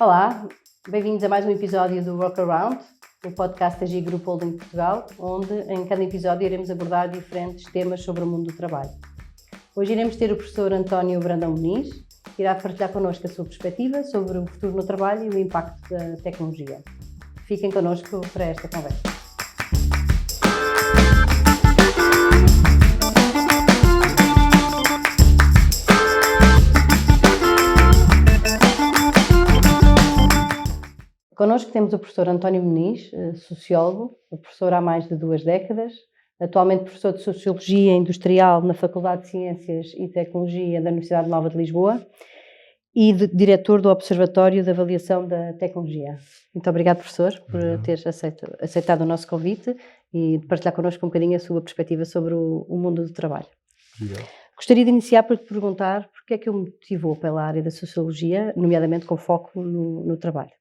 Olá, bem-vindos a mais um episódio do Workaround, o podcast da GE Group Holding Portugal, onde em cada episódio iremos abordar diferentes temas sobre o mundo do trabalho. Hoje iremos ter o professor António Brandão Muniz, que irá partilhar connosco a sua perspectiva sobre o futuro no trabalho e o impacto da tecnologia. Fiquem connosco para esta conversa. Connosco temos o professor António Muniz, sociólogo, professor há mais de 2 décadas, atualmente professor de Sociologia Industrial na Faculdade de Ciências e Tecnologia da Universidade Nova de Lisboa e diretor do Observatório de Avaliação da Tecnologia. Muito obrigado, professor, por ter aceitado o nosso convite e de partilhar connosco um bocadinho a sua perspectiva sobre o mundo do trabalho. Obrigado. Gostaria de iniciar por perguntar porque é que o motivou pela área da Sociologia, nomeadamente com foco no trabalho.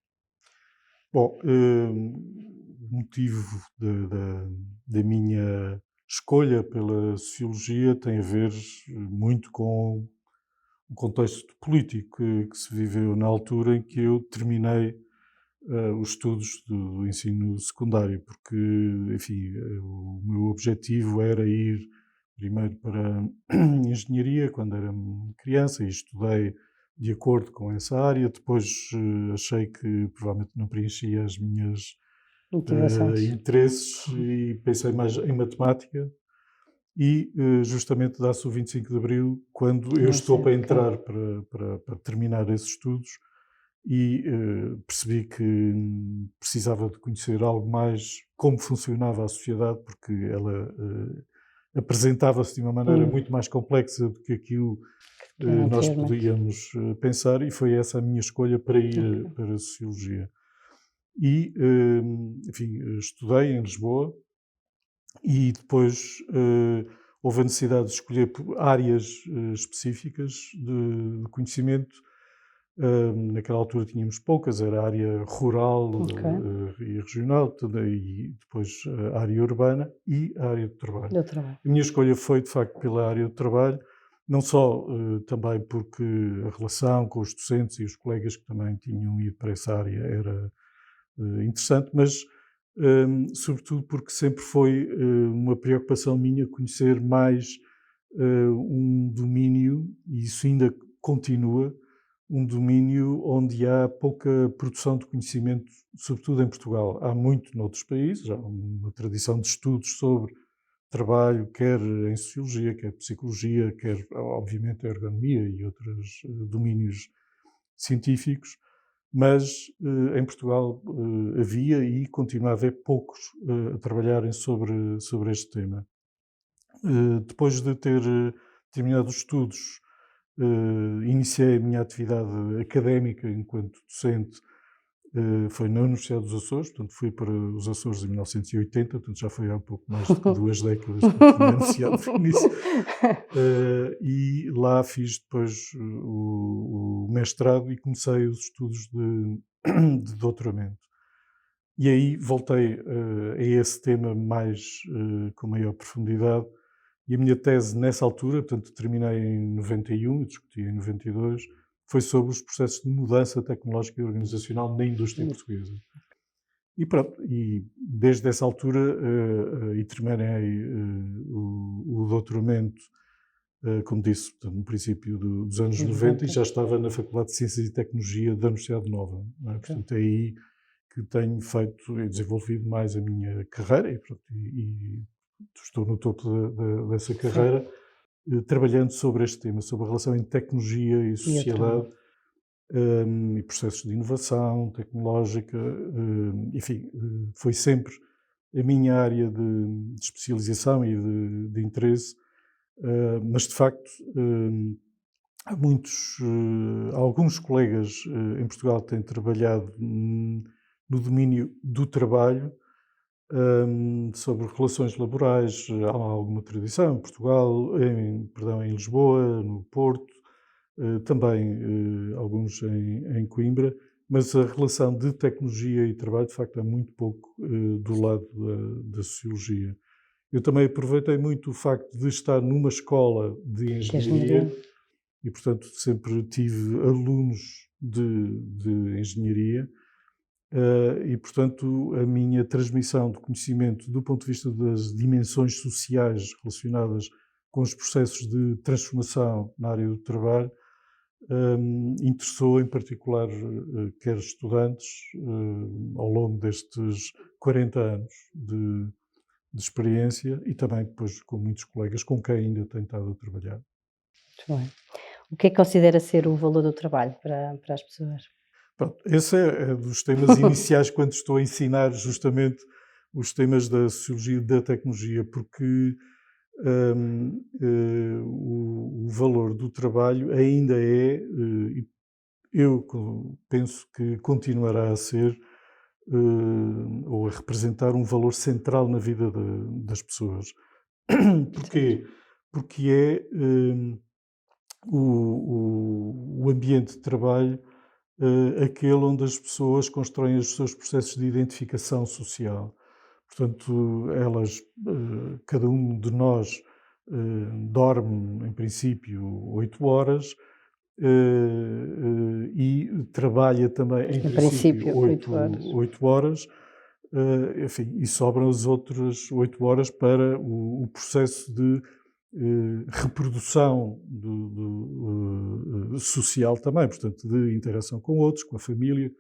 Bom, o motivo da minha escolha pela Sociologia tem a ver muito com o contexto político que se viveu na altura em que eu terminei os estudos do ensino secundário, porque, enfim, o meu objetivo era ir primeiro para Engenharia, quando era criança, e estudei de acordo com essa área. Depois achei que provavelmente não preenchia as minhas interesses e pensei mais em matemática. E justamente dá-se o 25 de Abril, quando eu estou para entrar para terminar esses estudos, e percebi que precisava de conhecer algo mais como funcionava a sociedade, porque ela apresentava-se de uma maneira muito mais complexa do que aquilo nós podíamos pensar, e foi essa a minha escolha para ir para a Sociologia. E, enfim, estudei em Lisboa e depois houve a necessidade de escolher áreas específicas de conhecimento. Naquela altura tínhamos poucas, era a área rural e regional, e depois a área urbana e a área do trabalho. A minha escolha foi, de facto, pela área do trabalho, não só também porque a relação com os docentes e os colegas que também tinham ido para essa área era interessante, mas sobretudo porque sempre foi uma preocupação minha conhecer mais um domínio, e isso ainda continua, um domínio onde há pouca produção de conhecimento, sobretudo em Portugal. Há muito noutros países, há uma tradição de estudos sobre trabalho, quer em Sociologia, quer Psicologia, quer, obviamente, a Ergonomia e outros domínios científicos, mas em Portugal havia e continua a haver poucos a trabalharem sobre este tema. Depois de ter terminado os estudos, iniciei a minha atividade académica enquanto docente, foi na Universidade dos Açores, portanto fui para os Açores em 1980, portanto já foi há um pouco mais de 2 décadas que eu tinha anunciado o início. E lá fiz depois o mestrado e comecei os estudos de doutoramento. E aí voltei a esse tema com maior profundidade. E a minha tese nessa altura, portanto terminei em 91, discuti em 92, foi sobre os processos de mudança tecnológica e organizacional na indústria portuguesa. E pronto, e desde essa altura, e terminei o doutoramento, como disse, no princípio dos anos 90, e já estava na Faculdade de Ciências e Tecnologia da Universidade Nova. Não é? Portanto, é aí que tenho feito e desenvolvido mais a minha carreira, e estou no topo dessa carreira, trabalhando sobre este tema, sobre a relação entre tecnologia e sociedade, e processos de inovação tecnológica. Enfim, foi sempre a minha área de especialização e de interesse, mas de facto alguns colegas em Portugal têm trabalhado no domínio do trabalho, sobre relações laborais. Há alguma tradição em Portugal, em Lisboa, no Porto, também alguns em Coimbra, mas a relação de tecnologia e trabalho, de facto, é muito pouco do lado da Sociologia. Eu também aproveitei muito o facto de estar numa escola de engenharia e, portanto, sempre tive alunos de engenharia, e, portanto, a minha transmissão de conhecimento do ponto de vista das dimensões sociais relacionadas com os processos de transformação na área do trabalho interessou em particular quer estudantes ao longo destes 40 anos de experiência e também depois com muitos colegas com quem ainda tenho estado a trabalhar. Muito bem. O que é que considera ser o valor do trabalho para as pessoas? Pronto, esse é dos temas iniciais quando estou a ensinar justamente os temas da sociologia e da tecnologia, porque o valor do trabalho ainda é, eu penso que continuará a ser, ou a representar um valor central na vida das pessoas. Porquê? Porque é o ambiente de trabalho aquele onde as pessoas constroem os seus processos de identificação social. Portanto, cada um de nós dorme, em princípio, 8 horas e trabalha também, em Em princípio, princípio, 8 horas. 8 horas, enfim, e sobram as outras 8 horas para o processo de reprodução social também, portanto, de interação com outros, com a família,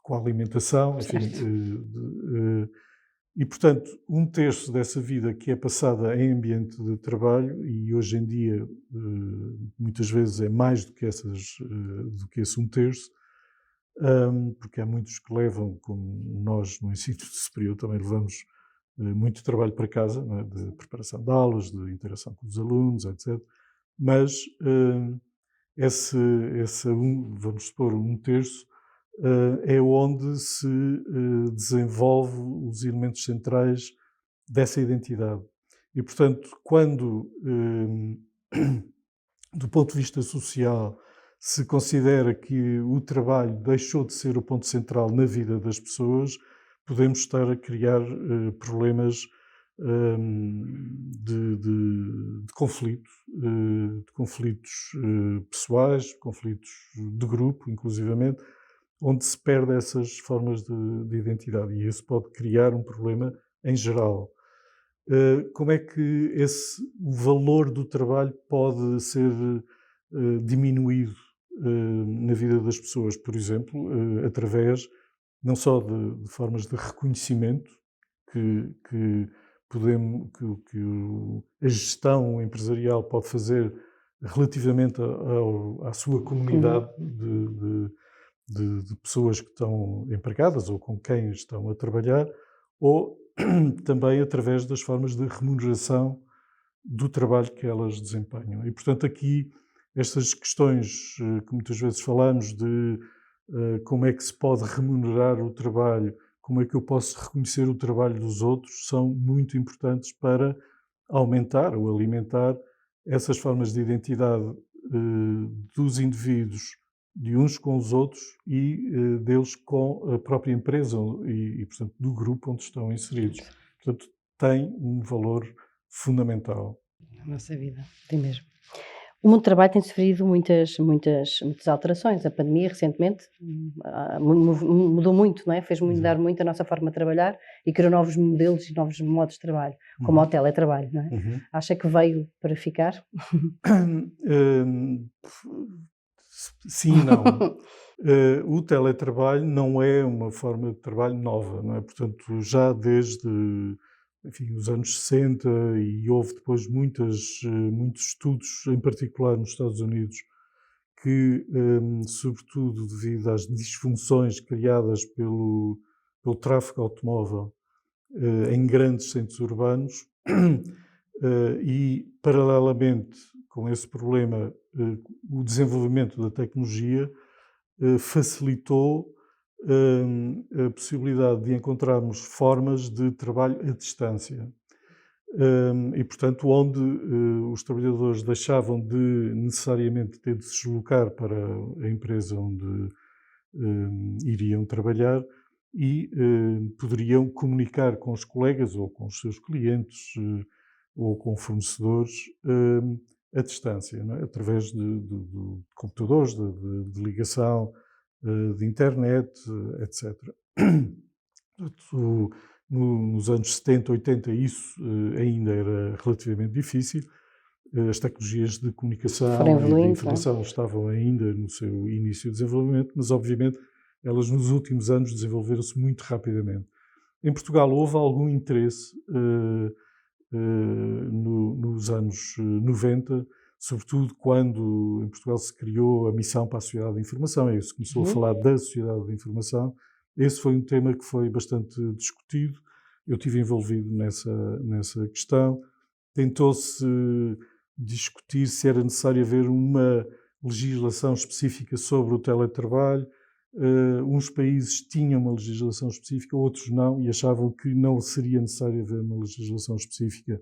com a alimentação, enfim. E, portanto, um terço dessa vida que é passada em ambiente de trabalho, e hoje em dia muitas vezes é mais do que do que esse um terço, porque há muitos que levam, como nós no ensino superior também levamos muito trabalho para casa, não é? De preparação de aulas, de interação com os alunos, etc. Mas vamos supor, um terço, é onde se desenvolve os elementos centrais dessa identidade. E, portanto, quando, do ponto de vista social, se considera que o trabalho deixou de ser o ponto central na vida das pessoas, podemos estar a criar problemas de conflitos pessoais, conflitos de grupo, inclusivamente, onde se perde essas formas de identidade, e isso pode criar um problema em geral. Como é que o valor do trabalho pode ser diminuído na vida das pessoas? Por exemplo, através não só de formas de reconhecimento que a gestão empresarial pode fazer relativamente à sua comunidade de pessoas que estão empregadas ou com quem estão a trabalhar, ou também através das formas de remuneração do trabalho que elas desempenham. E, portanto, aqui estas questões que muitas vezes falamos de como é que se pode remunerar o trabalho, como é que eu posso reconhecer o trabalho dos outros, são muito importantes para aumentar ou alimentar essas formas de identidade dos indivíduos, de uns com os outros e deles com a própria empresa portanto, do grupo onde estão inseridos. Portanto, tem um valor fundamental. Na nossa vida, tem mesmo. O mundo do trabalho tem sofrido muitas alterações. A pandemia, recentemente, mudou muito, não é? Fez mudar muito a nossa forma de trabalhar e criou novos modelos e novos modos de trabalho, como o teletrabalho, não é? Acha que veio para ficar? Sim e não. O teletrabalho não é uma forma de trabalho nova, não é? Portanto, já desde, enfim, os anos 60, e houve depois muitos estudos, em particular nos Estados Unidos, que, sobretudo devido às disfunções criadas pelo tráfego automóvel em grandes centros urbanos, e paralelamente com esse problema, o desenvolvimento da tecnologia facilitou a possibilidade de encontrarmos formas de trabalho à distância. E, portanto, onde os trabalhadores deixavam de necessariamente ter de se deslocar para a empresa onde iriam trabalhar e poderiam comunicar com os colegas ou com os seus clientes ou com fornecedores à distância, não é? Através de computadores, de ligação, de internet, etc. Portanto, nos anos 70, 80, isso ainda era relativamente difícil. As tecnologias de comunicação e de informação estavam ainda no seu início de desenvolvimento, mas obviamente elas nos últimos anos desenvolveram-se muito rapidamente. Em Portugal houve algum interesse nos anos 90, sobretudo quando em Portugal se criou a Missão para a Sociedade de Informação, e se começou a falar da Sociedade de Informação. Esse foi um tema que foi bastante discutido, eu estive envolvido nessa questão. Tentou-se discutir se era necessário haver uma legislação específica sobre o teletrabalho. Uns países tinham uma legislação específica, outros não, e achavam que não seria necessário haver uma legislação específica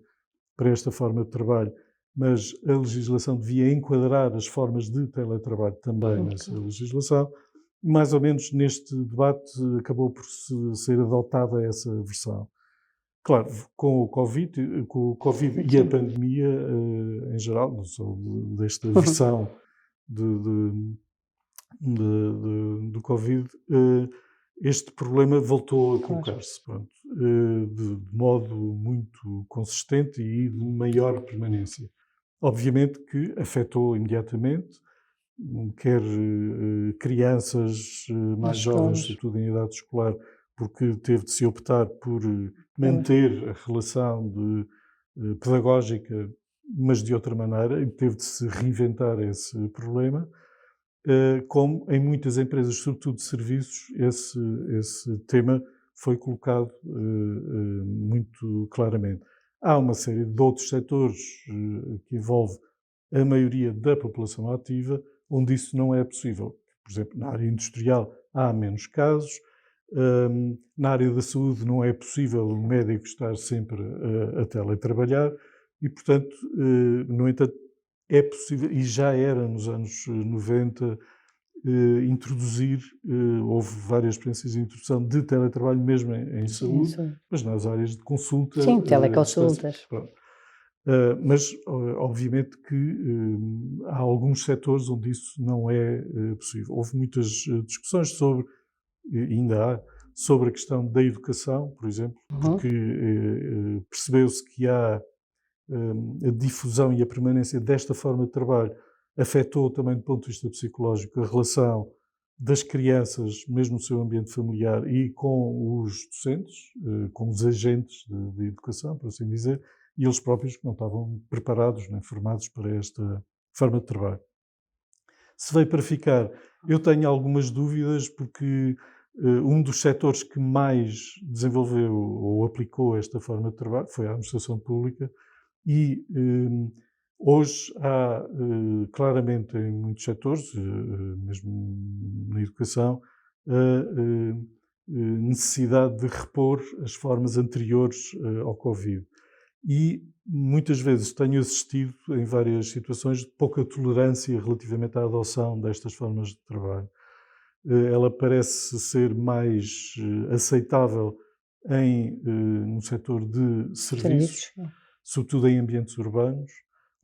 para esta forma de trabalho, mas a legislação devia enquadrar as formas de teletrabalho também nessa legislação. Mais ou menos neste debate acabou por ser adotada essa versão. Claro, com o Covid e a pandemia em geral, não só desta versão do Covid, este problema voltou a colocar-se, de modo muito consistente e de maior permanência. Obviamente que afetou imediatamente, quer crianças mais jovens, sobretudo em idade escolar, porque teve de se optar por manter a relação pedagógica, mas de outra maneira, e teve de se reinventar esse problema. Como em muitas empresas, sobretudo de serviços, esse tema foi colocado muito claramente. Há uma série de outros setores que envolve a maioria da população ativa, onde isso não é possível. Por exemplo, na área industrial há menos casos, na área da saúde não é possível o médico estar sempre a teletrabalhar e, portanto, no entanto, é possível, e já era nos anos 90, introduzir, houve várias experiências de introdução de teletrabalho mesmo em saúde, mas nas áreas de consulta. Sim, teleconsultas. Mas, obviamente, que há alguns setores onde isso não é possível. Houve muitas discussões sobre, e ainda há, sobre a questão da educação, por exemplo, porque percebeu-se que há a difusão e a permanência desta forma de trabalho afetou também do ponto de vista psicológico a relação das crianças, mesmo no seu ambiente familiar, e com os docentes, com os agentes de educação, por assim dizer, e eles próprios que não estavam preparados, nem formados para esta forma de trabalho. Se veio para ficar, eu tenho algumas dúvidas, porque um dos setores que mais desenvolveu ou aplicou esta forma de trabalho foi a administração pública, e hoje há claramente em muitos setores, mesmo na educação, necessidade de repor as formas anteriores ao Covid. E muitas vezes tenho assistido em várias situações de pouca tolerância relativamente à adoção destas formas de trabalho. Ela parece ser mais aceitável no setor de serviços, sobretudo em ambientes urbanos,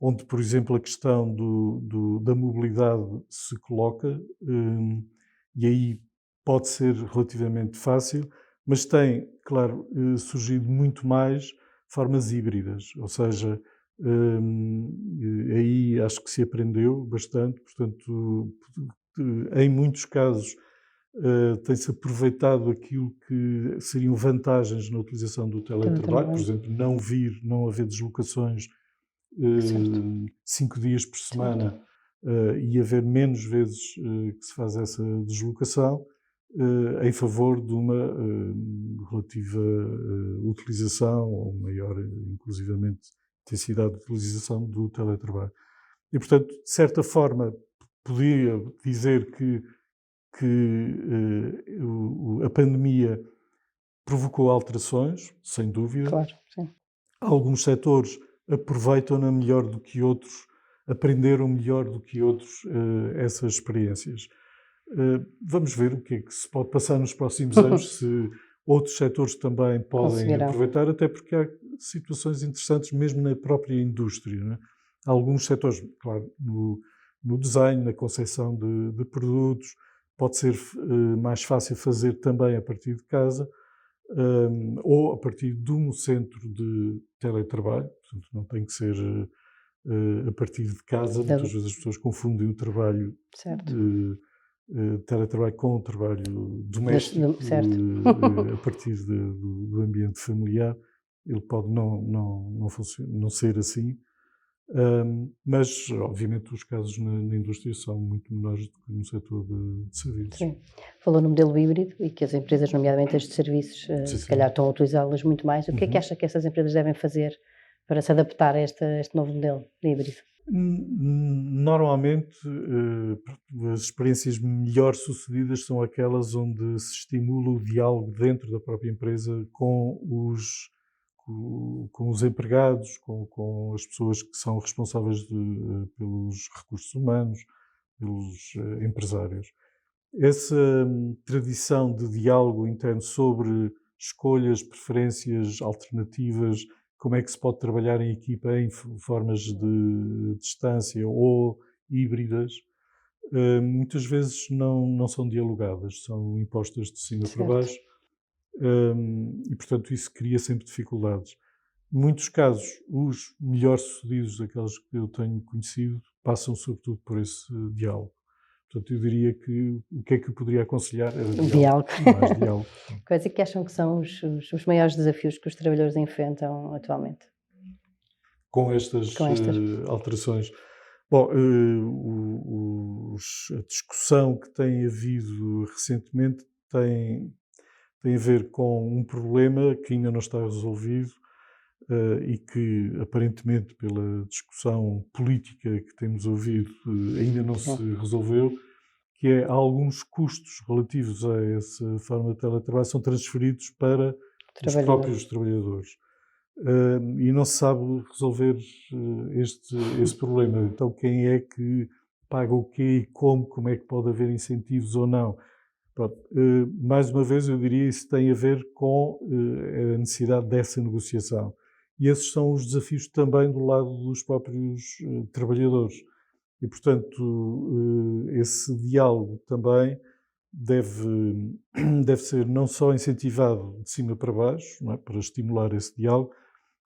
onde, por exemplo, a questão da mobilidade se coloca, e aí pode ser relativamente fácil, mas tem, claro, surgido muito mais formas híbridas, ou seja, aí acho que se aprendeu bastante, portanto, em muitos casos tem-se aproveitado aquilo que seriam vantagens na utilização do teletrabalho, por exemplo, não haver deslocações 5 dias por semana, e haver menos vezes que se faz essa deslocação, em favor de uma relativa utilização, ou maior, inclusivamente, intensidade de utilização do teletrabalho. E, portanto, de certa forma, podia dizer que a pandemia provocou alterações, sem dúvida. Claro, sim. Alguns setores aproveitam-na melhor do que outros, aprenderam melhor do que outros essas experiências. Vamos ver o que é que se pode passar nos próximos anos, se outros setores também podem aproveitar, até porque há situações interessantes mesmo na própria indústria, não é? alguns setores, claro, no desenho, na concepção de produtos, pode ser mais fácil fazer também a partir de casa, ou a partir de um centro de teletrabalho, portanto não tem que ser a partir de casa. Muitas vezes as pessoas confundem o trabalho de teletrabalho com o trabalho doméstico, a partir do ambiente familiar. Ele pode não ser assim, mas obviamente os casos na indústria são muito menores do que no setor de serviços. Sim. Falou no modelo híbrido e que as empresas, nomeadamente as de serviços, se calhar estão a utilizá-las muito mais. O que é que acha que essas empresas devem fazer para se adaptar a este novo modelo híbrido? Normalmente, as experiências melhor sucedidas são aquelas onde se estimula o diálogo dentro da própria empresa com os empregados, com as pessoas que são responsáveis pelos recursos humanos, pelos empresários. Essa tradição de diálogo interno sobre escolhas, preferências, alternativas, como é que se pode trabalhar em equipa em formas de distância ou híbridas, muitas vezes não são dialogadas, são impostas de cima para baixo, e portanto isso cria sempre dificuldades. Em muitos casos, os melhores sucedidos daqueles que eu tenho conhecido passam sobretudo por esse diálogo. Portanto, eu diria que o que é que eu poderia aconselhar era diálogo. Mais diálogo. Quais é que acham que são os maiores desafios que os trabalhadores enfrentam atualmente? Com estas alterações? Bom, a discussão que tem havido recentemente tem a ver com um problema que ainda não está resolvido, e que, aparentemente, pela discussão política que temos ouvido, ainda não se resolveu, que é alguns custos relativos a essa forma de teletrabalho são transferidos para os próprios trabalhadores. E não se sabe resolver esse problema. Então, quem é que paga o quê e como é que pode haver incentivos ou não? Pronto, mais uma vez, eu diria que isso tem a ver com a necessidade dessa negociação. E esses são os desafios também do lado dos próprios trabalhadores. E, portanto, esse diálogo também deve ser não só incentivado de cima para baixo, não é, para estimular esse diálogo,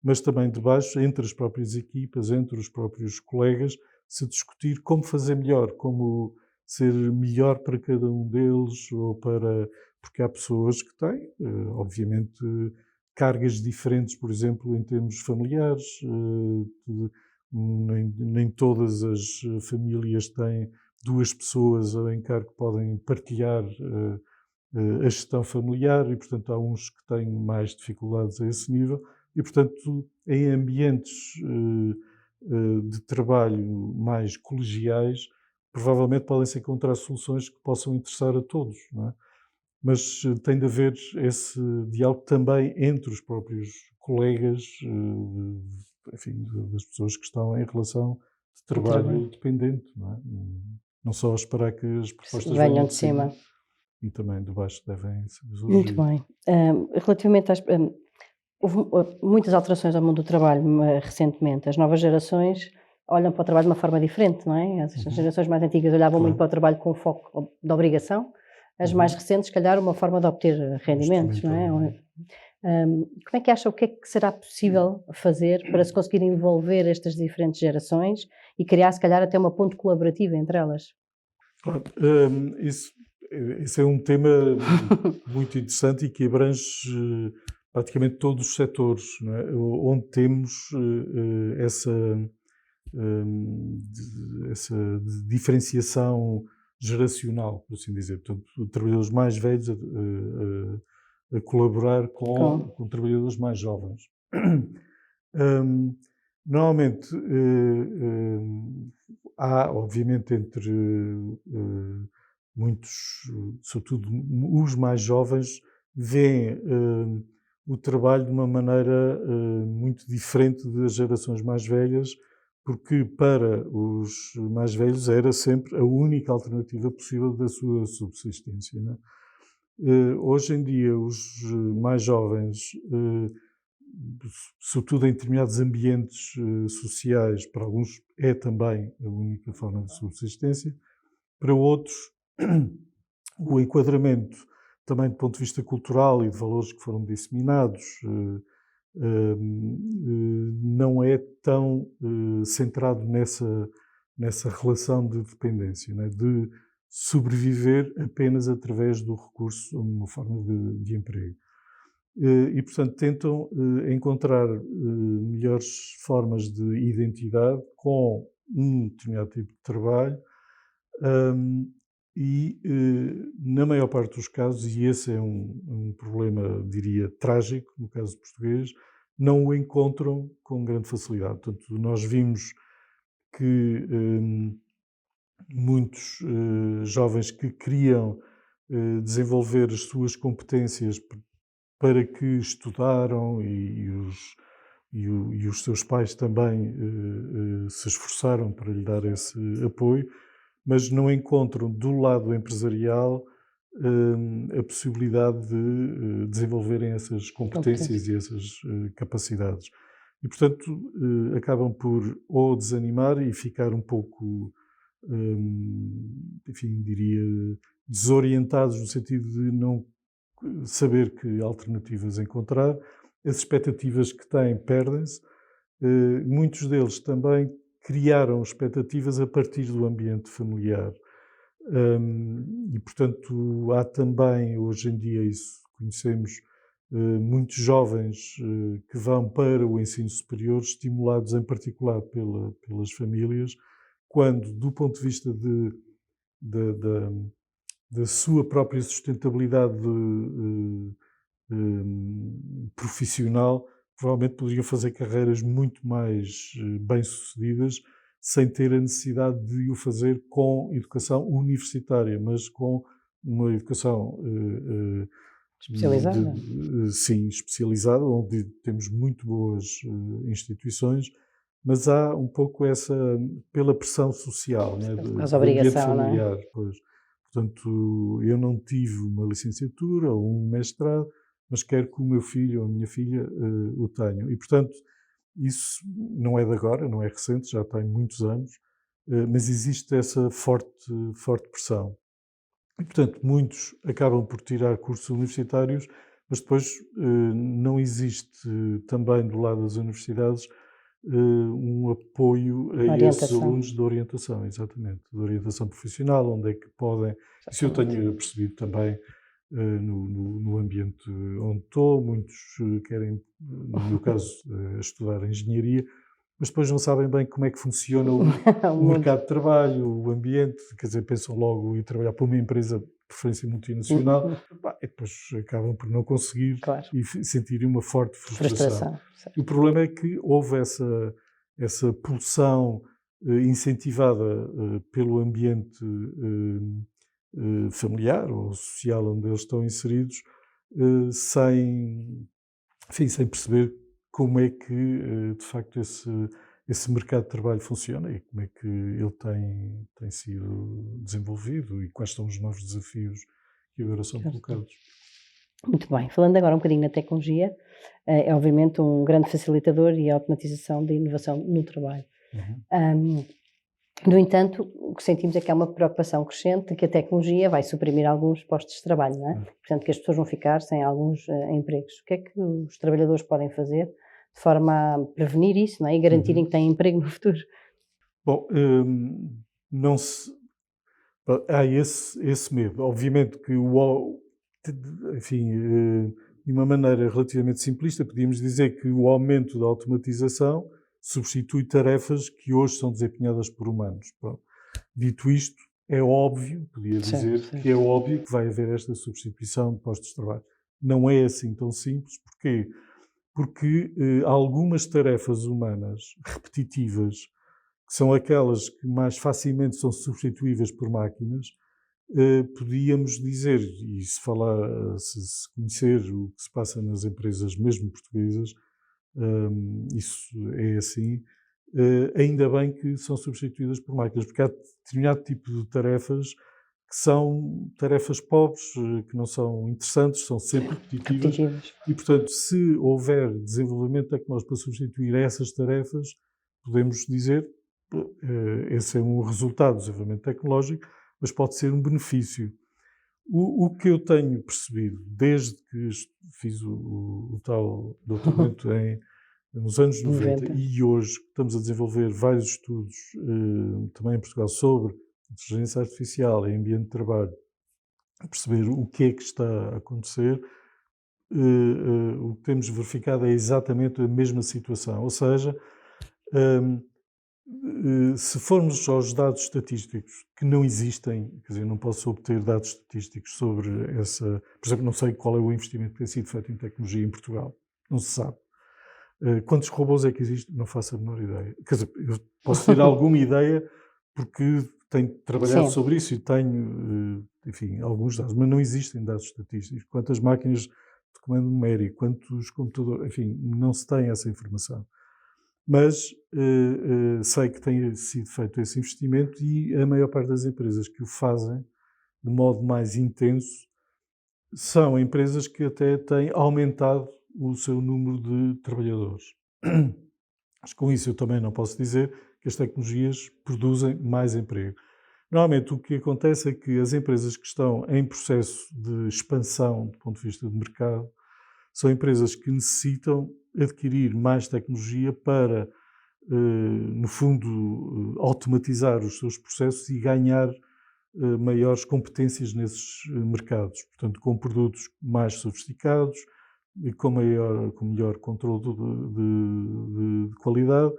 mas também de baixo, entre as próprias equipas, entre os próprios colegas, se discutir como fazer melhor, como ser melhor para cada um deles, porque há pessoas que têm, obviamente, cargas diferentes, por exemplo, em termos familiares. Nem todas as famílias têm duas pessoas em cargo que podem partilhar a gestão familiar, e, portanto, há uns que têm mais dificuldades a esse nível. E, portanto, em ambientes de trabalho mais colegiais, provavelmente podem-se encontrar soluções que possam interessar a todos, não é? Mas tem de haver esse diálogo também entre os próprios colegas, enfim, das pessoas que estão em relação de trabalho dependente, não é? Não só esperar que as propostas venham de cima e também de baixo devem surgir. Muito bem. Relativamente às... houve muitas alterações ao mundo do trabalho recentemente. As novas gerações olham para o trabalho de uma forma diferente, não é? As gerações mais antigas olhavam muito para o trabalho com foco de obrigação. As mais recentes, se calhar, uma forma de obter rendimentos, não é? Como é que acha, o que é que será possível fazer para se conseguir envolver estas diferentes gerações e criar, se calhar, até uma ponte colaborativa entre elas? Claro, esse é um tema muito interessante e que abrange praticamente todos os setores, não é? Onde temos essa diferenciação geracional, por assim dizer. Portanto, trabalhadores mais velhos a colaborar com trabalhadores mais jovens. Normalmente, há, obviamente, entre muitos, sobretudo os mais jovens, veem o trabalho de uma maneira muito diferente das gerações mais velhas, porque para os mais velhos era sempre a única alternativa possível da sua subsistência, não é? Hoje em dia, os mais jovens sobretudo em determinados ambientes sociais, para alguns é também a única forma de subsistência, para outros o enquadramento também do ponto de vista cultural e de valores que foram disseminados não é tão centrado nessa relação de dependência, né? De sobreviver apenas através do recurso a uma forma de emprego. E, portanto, tentam encontrar melhores formas de identidade com um determinado tipo de trabalho e, na maior parte dos casos, e esse é um problema, diria, trágico, no caso português, não o encontram com grande facilidade. Portanto, nós vimos que muitos jovens que queriam desenvolver as suas competências para que estudaram e os seus pais também se esforçaram para lhe dar esse apoio, mas não encontram do lado empresarial a possibilidade de desenvolverem essas competências e essas capacidades. E, portanto, acabam por ou desanimar e ficar um pouco, enfim, diria, desorientados no sentido de não saber que alternativas encontrar. As expectativas que têm perdem-se. Muitos deles também criaram expectativas a partir do ambiente familiar. E, portanto, há também, hoje em dia, isso conhecemos, muitos jovens que vão para o ensino superior, estimulados em particular pelas famílias, quando, do ponto de vista da sua própria sustentabilidade profissional, provavelmente poderiam fazer carreiras muito mais bem-sucedidas sem ter a necessidade de o fazer com educação universitária, mas com uma educação especializada. Sim, especializada, onde temos muito boas instituições, mas há um pouco essa, pela pressão social, né, Faz do ambiente obrigação, não é? familiar. Pois. Portanto, eu não tive uma licenciatura ou um mestrado, mas quero que o meu filho ou a minha filha o tenham. E, portanto, isso não é de agora, não é recente, já tem muitos anos, mas existe essa forte pressão. E, portanto, muitos acabam por tirar cursos universitários, mas depois não existe também do lado das universidades um apoio a esses Orientação. alunos de orientação, exatamente, de orientação profissional, onde é que podem. Isso eu tenho percebido também no ambiente onde estou. Muitos querem, no meu caso, estudar engenharia, mas depois não sabem bem como é que funciona o mercado de trabalho, o ambiente, quer dizer, pensam logo em trabalhar para uma empresa, de preferência multinacional, e depois acabam por não conseguir Claro. e sentirem uma forte frustração. Certo. O problema é que houve essa pulsão incentivada pelo ambiente familiar ou social onde eles estão inseridos, sem perceber como é que, de facto, esse mercado de trabalho funciona e como é que ele tem sido desenvolvido e quais são os novos desafios que agora são colocados. Muito bem. Falando agora um bocadinho na tecnologia, é obviamente um grande facilitador e a automatização da inovação no trabalho. No entanto, o que sentimos é que há uma preocupação crescente de que a tecnologia vai suprimir alguns postos de trabalho, não é? Portanto, que as pessoas vão ficar sem alguns empregos. O que é que os trabalhadores podem fazer de forma a prevenir isso, não é? E garantirem que têm emprego no futuro? Bom, não se... há esse medo. Obviamente que enfim, de uma maneira relativamente simplista, podíamos dizer que o aumento da automatização substitui tarefas que hoje são desempenhadas por humanos. Pronto. Dito isto, é óbvio, podia dizer, que é óbvio que vai haver esta substituição de postos de trabalho. Não é assim tão simples. Porquê? Porque algumas tarefas humanas repetitivas, que são aquelas que mais facilmente são substituíveis por máquinas, podíamos dizer, e se conhecer o que se passa nas empresas mesmo portuguesas, isso é assim, ainda bem que são substituídas por máquinas, porque há determinado tipo de tarefas que são tarefas pobres, que não são interessantes, são sempre repetitivas. E, portanto, se houver desenvolvimento tecnológico para substituir essas tarefas, podemos dizer esse é um resultado do desenvolvimento tecnológico, mas pode ser um benefício. O que eu tenho percebido, desde que fiz o tal doutoramento nos anos 90 e hoje estamos a desenvolver vários estudos também em Portugal sobre inteligência artificial em ambiente de trabalho, a perceber o que é que está a acontecer, o que temos verificado é exatamente a mesma situação. Ou seja, se formos aos dados estatísticos que não existem, quer dizer, não posso obter dados estatísticos sobre essa... Por exemplo, não sei qual é o investimento que tem sido feito em tecnologia em Portugal. Não se sabe. Quantos robôs é que existem? Não faço a menor ideia. Quer dizer, eu posso ter alguma ideia porque tenho trabalhado sobre isso e tenho, enfim, alguns dados, mas não existem dados estatísticos. Quantas máquinas de comando numérico, quantos computadores, enfim, não se tem essa informação. Mas sei que tem sido feito esse investimento e a maior parte das empresas que o fazem de modo mais intenso são empresas que até têm aumentado o seu número de trabalhadores. Mas com isso eu também não posso dizer que as tecnologias produzem mais emprego. Normalmente o que acontece é que as empresas que estão em processo de expansão do ponto de vista de mercado são empresas que necessitam adquirir mais tecnologia para, no fundo, automatizar os seus processos e ganhar maiores competências nesses mercados. Portanto, com produtos mais sofisticados e com melhor controle de qualidade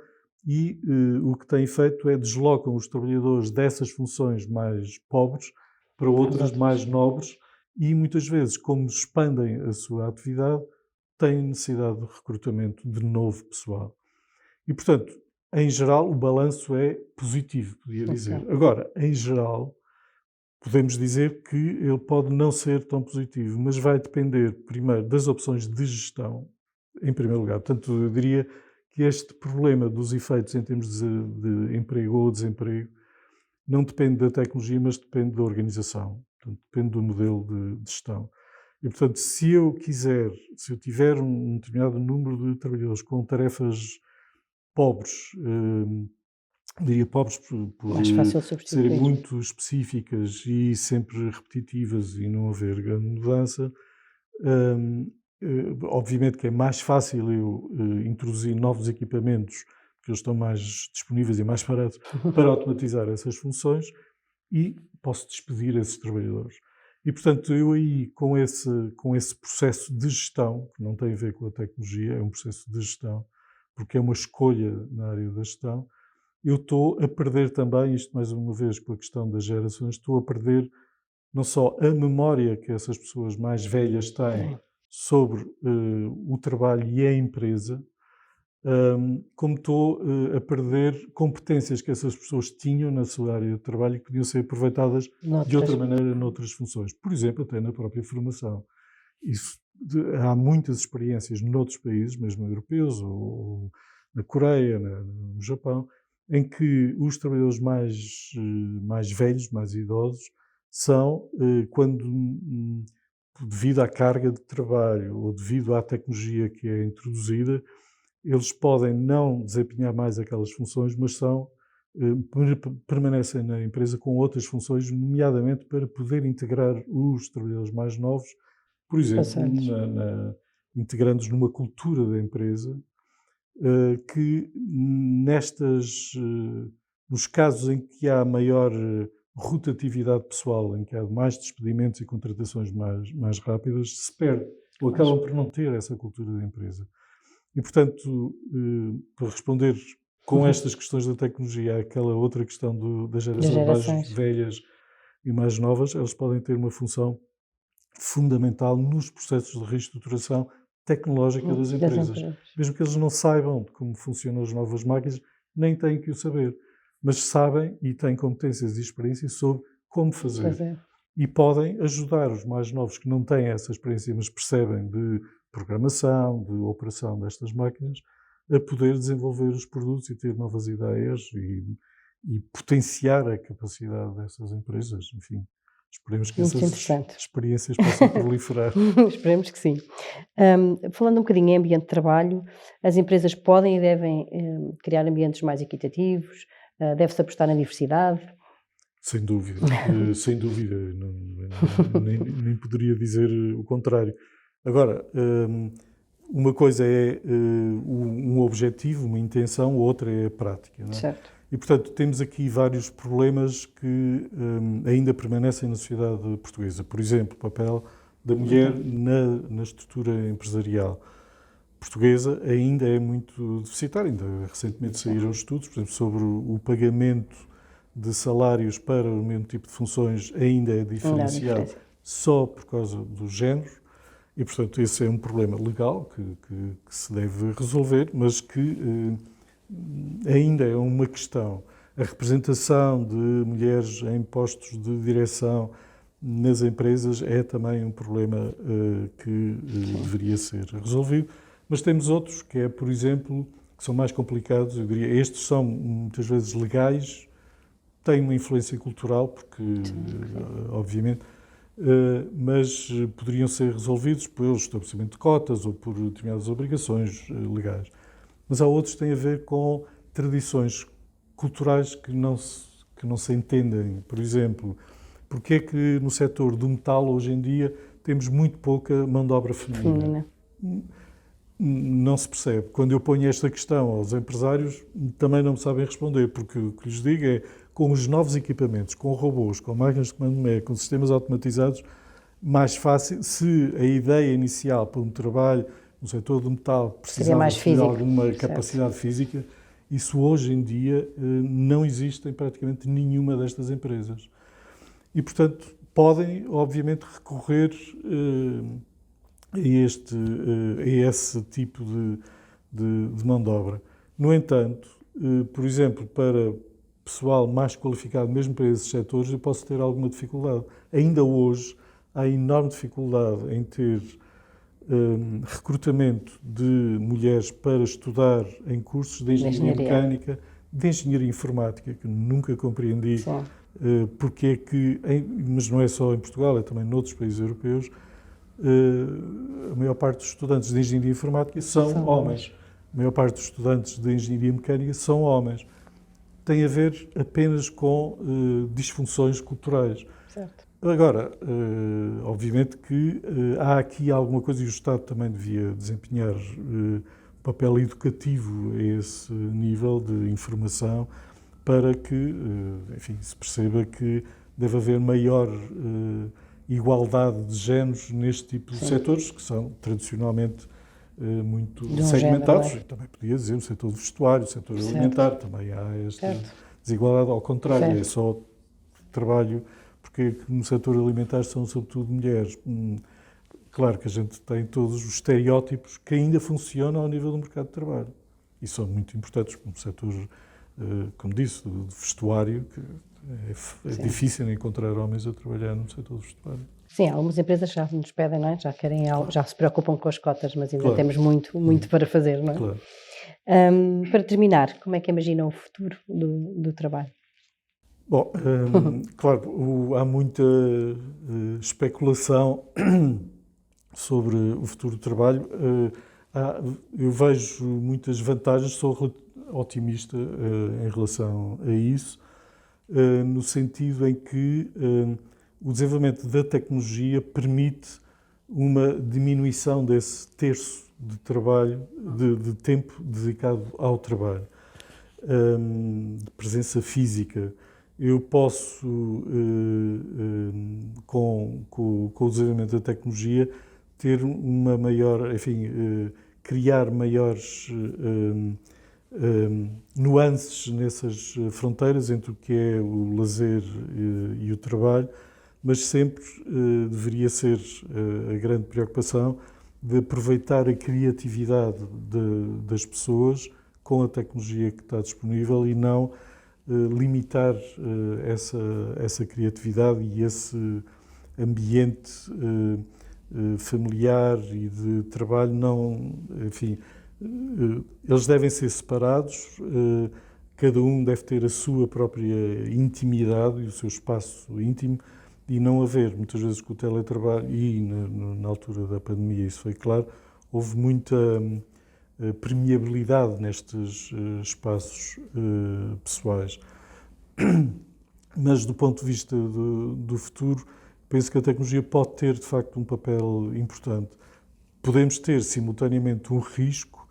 e o que têm feito é deslocam os trabalhadores dessas funções mais pobres para outras mais nobres e muitas vezes, como expandem a sua atividade, têm necessidade de recrutamento de novo pessoal. E, portanto, em geral, o balanço é positivo, podia dizer. Agora, em geral, podemos dizer que ele pode não ser tão positivo, mas vai depender, primeiro, das opções de gestão, em primeiro lugar. Portanto, eu diria que este problema dos efeitos em termos de emprego ou desemprego não depende da tecnologia, mas depende da organização. Portanto, depende do modelo de gestão. E, portanto, se eu tiver um determinado número de trabalhadores com tarefas pobres, diria pobres por serem muito específicas e sempre repetitivas e não haver grande mudança, obviamente que é mais fácil eu introduzir novos equipamentos, porque eles estão mais disponíveis e mais baratos para automatizar essas funções e posso despedir esses trabalhadores. E, portanto, eu aí, com esse processo de gestão, que não tem a ver com a tecnologia, é um processo de gestão, porque é uma escolha na área da gestão, eu estou a perder também, isto mais uma vez com a questão das gerações, estou a perder não só a memória que essas pessoas mais velhas têm sobre o trabalho e a empresa, como estou a perder competências que essas pessoas tinham na sua área de trabalho e que podiam ser aproveitadas de outra maneira noutras funções. Por exemplo, até na própria formação. Há muitas experiências noutros países, mesmo europeus, ou na Coreia, no Japão, em que os trabalhadores mais velhos, mais idosos, são, quando, devido à carga de trabalho ou devido à tecnologia que é introduzida, eles podem não desempenhar mais aquelas funções, mas permanecem na empresa com outras funções, nomeadamente para poder integrar os trabalhadores mais novos, por exemplo, integrando-os numa cultura da empresa, que nos casos em que há maior rotatividade pessoal, em que há mais despedimentos e contratações mais rápidas, se perde, ou acabam por não ter essa cultura da empresa. E, portanto, para responder com estas questões da tecnologia, aquela outra questão das gerações mais velhas e mais novas, elas podem ter uma função fundamental nos processos de reestruturação tecnológica das empresas. Mesmo que eles não saibam como funcionam as novas máquinas, nem têm que o saber, mas sabem e têm competências e experiência sobre como fazer. E podem ajudar os mais novos que não têm essa experiência, mas percebem de programação, de operação destas máquinas, a poder desenvolver os produtos e ter novas ideias e potenciar a capacidade dessas empresas, enfim, Esperemos que Muito essas interessante. experiências possam proliferar. Esperemos que sim. Falando um bocadinho em ambiente de trabalho, as empresas podem e devem criar ambientes mais equitativos, deve-se apostar na diversidade. Sem dúvida, sem dúvida, nem poderia dizer o contrário. Agora, uma coisa é um objetivo, uma intenção, outra é a prática, não é? Certo. E, portanto, temos aqui vários problemas que ainda permanecem na sociedade portuguesa. Por exemplo, o papel da mulher na estrutura empresarial portuguesa ainda é muito deficitário. Ainda recentemente saíram estudos, por exemplo, sobre o pagamento de salários para o mesmo tipo de funções ainda é diferenciado só por causa do género. E, portanto, esse é um problema legal que se deve resolver, mas que ainda é uma questão. A representação de mulheres em postos de direção nas empresas é também um problema que deveria ser resolvido. Mas temos outros, que é, por exemplo, que são mais complicados. Eu diria, estes são muitas vezes legais, têm uma influência cultural, porque, obviamente, mas poderiam ser resolvidos pelo estabelecimento de cotas ou por determinadas obrigações legais. Mas há outros que têm a ver com tradições culturais que não se entendem. Por exemplo, porque é que no setor do metal, hoje em dia, temos muito pouca mão de obra feminina? Não se percebe. Quando eu ponho esta questão aos empresários, também não me sabem responder, porque o que lhes digo é, com os novos equipamentos, com robôs, com máquinas de comando médio, com sistemas automatizados, mais fácil, se a ideia inicial para um trabalho no setor do metal precisava de alguma capacidade física, isso hoje em dia não existe em praticamente nenhuma destas empresas. E, portanto, podem, obviamente, recorrer a esse tipo de mão de obra. No entanto, por exemplo, para pessoal mais qualificado, mesmo para esses setores, eu posso ter alguma dificuldade. Ainda hoje há enorme dificuldade em ter recrutamento de mulheres para estudar em cursos de engenharia mecânica, de engenharia informática, que nunca compreendi porque é que, mas não é só em Portugal, é também noutros países europeus, a maior parte dos estudantes de engenharia informática são homens. A maior parte dos estudantes de engenharia mecânica são homens. Tem a ver apenas com disfunções culturais. Certo. Agora, obviamente que há aqui alguma coisa e o Estado também devia desempenhar um papel educativo a esse nível de informação para que, enfim, se perceba que deve haver maior igualdade de géneros neste tipo de setores, que são tradicionalmente muito segmentados. Género, também podia dizer o setor do vestuário, o setor alimentar, também há esta desigualdade. Ao contrário, é só trabalho, porque no setor alimentar são sobretudo mulheres. Claro que a gente tem todos os estereótipos que ainda funcionam ao nível do mercado de trabalho. E são muito importantes, como o setor, como disse, do vestuário, que é difícil encontrar homens a trabalhar no setor do vestuário. Sim, algumas empresas já nos pedem, não é? Já querem algo, já se preocupam com as cotas, mas ainda temos muito para fazer, não é? Claro. Para terminar, como é que imaginam o futuro do trabalho? Bom, claro, há muita especulação sobre o futuro do trabalho. Eu vejo muitas vantagens, sou otimista em relação a isso, no sentido em que o desenvolvimento da tecnologia permite uma diminuição desse terço de trabalho, de tempo dedicado ao trabalho, de presença física. Eu posso, com o desenvolvimento da tecnologia, ter uma maior, enfim, criar maiores nuances nessas fronteiras entre o que é o lazer e o trabalho, mas sempre deveria ser a grande preocupação de aproveitar a criatividade das pessoas com a tecnologia que está disponível e não limitar essa criatividade e esse ambiente familiar e de trabalho. Não, enfim, eles devem ser separados, cada um deve ter a sua própria intimidade e o seu espaço íntimo, e não haver, muitas vezes com o teletrabalho e na altura da pandemia isso foi claro, houve muita permeabilidade nestes espaços pessoais. Mas do ponto de vista do futuro, penso que a tecnologia pode ter de facto um papel importante. Podemos ter simultaneamente um risco,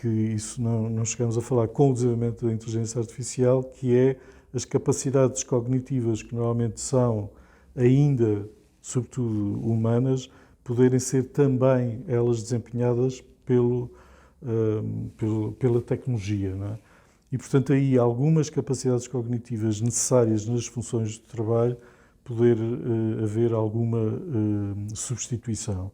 que isso não chegamos a falar com o desenvolvimento da inteligência artificial, que é as capacidades cognitivas que normalmente são ainda, sobretudo humanas, poderem ser também elas desempenhadas pela tecnologia, não é? E, portanto, aí algumas capacidades cognitivas necessárias nas funções de trabalho poder haver alguma substituição.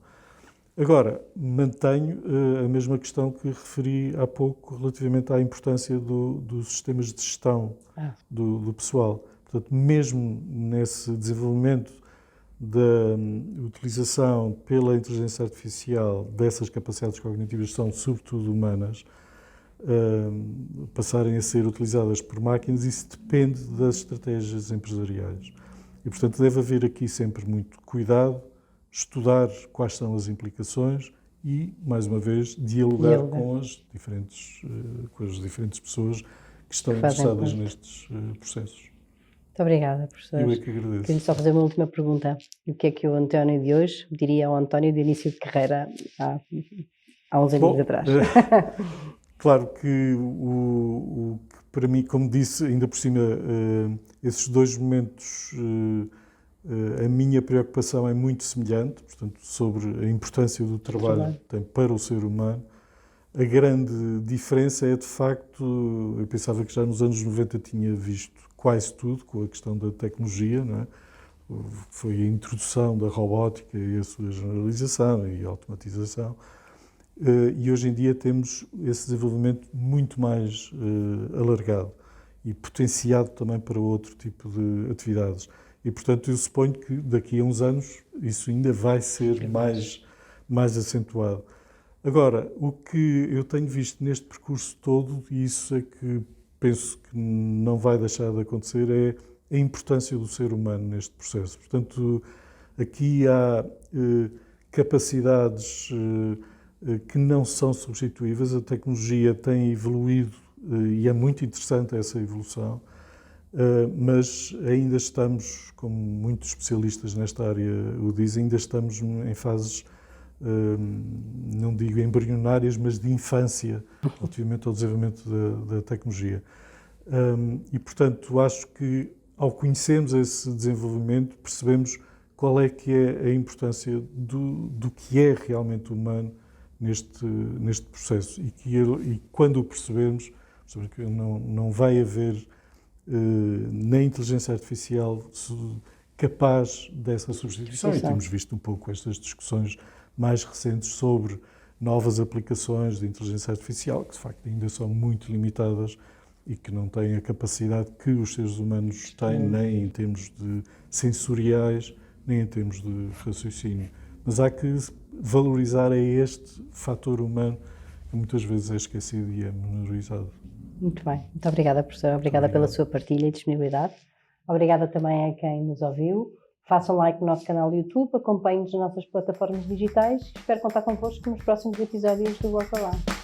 Agora, mantenho a mesma questão que referi há pouco relativamente à importância dos sistemas de gestão do pessoal. Portanto, mesmo nesse desenvolvimento da utilização pela inteligência artificial dessas capacidades cognitivas que são sobretudo humanas, passarem a ser utilizadas por máquinas, isso depende das estratégias empresariais. E, portanto, deve haver aqui sempre muito cuidado, estudar quais são as implicações e, mais uma vez, dialogar com as diferentes pessoas que estão interessadas nestes processos. Muito obrigada, professor. Eu é que agradeço. Queria só fazer uma última pergunta. O que é que o António de hoje diria ao António de início de carreira há uns anos atrás? Claro que o que para mim, como disse, ainda por cima, esses dois momentos, a minha preocupação é muito semelhante, portanto, sobre a importância do trabalho que tem para o ser humano. A grande diferença é, de facto, eu pensava que já nos anos 90 tinha visto quase tudo com a questão da tecnologia, não é? Foi a introdução da robótica e a sua generalização e automatização. E hoje em dia temos esse desenvolvimento muito mais alargado e potenciado também para outro tipo de atividades. E, portanto, eu suponho que daqui a uns anos isso ainda vai ser mais acentuado. Agora, o que eu tenho visto neste percurso todo, e isso é que penso que não vai deixar de acontecer, é a importância do ser humano neste processo. Portanto, aqui há capacidades que não são substituíveis. A tecnologia tem evoluído e é muito interessante essa evolução, mas ainda estamos, como muitos especialistas nesta área o dizem, ainda estamos em fases, não digo embrionárias, mas de infância, relativamente ao desenvolvimento da tecnologia. E, portanto, acho que ao conhecermos esse desenvolvimento, percebemos qual é que é a importância do que é realmente humano neste processo e quando o percebermos, que não vai haver na inteligência artificial capaz dessa substituição. E temos visto um pouco estas discussões mais recentes sobre novas aplicações de inteligência artificial, que de facto ainda são muito limitadas e que não têm a capacidade que os seres humanos têm, nem em termos de sensoriais, nem em termos de raciocínio. Mas há que valorizar este fator humano que muitas vezes é esquecido e é menorizado. Muito bem. Muito obrigada, professora. Obrigada pela sua partilha e disponibilidade. Obrigada também a quem nos ouviu. Façam like no nosso canal do YouTube, acompanhem-nos nas nossas plataformas digitais e espero contar convosco nos próximos episódios do Voz ao Lar.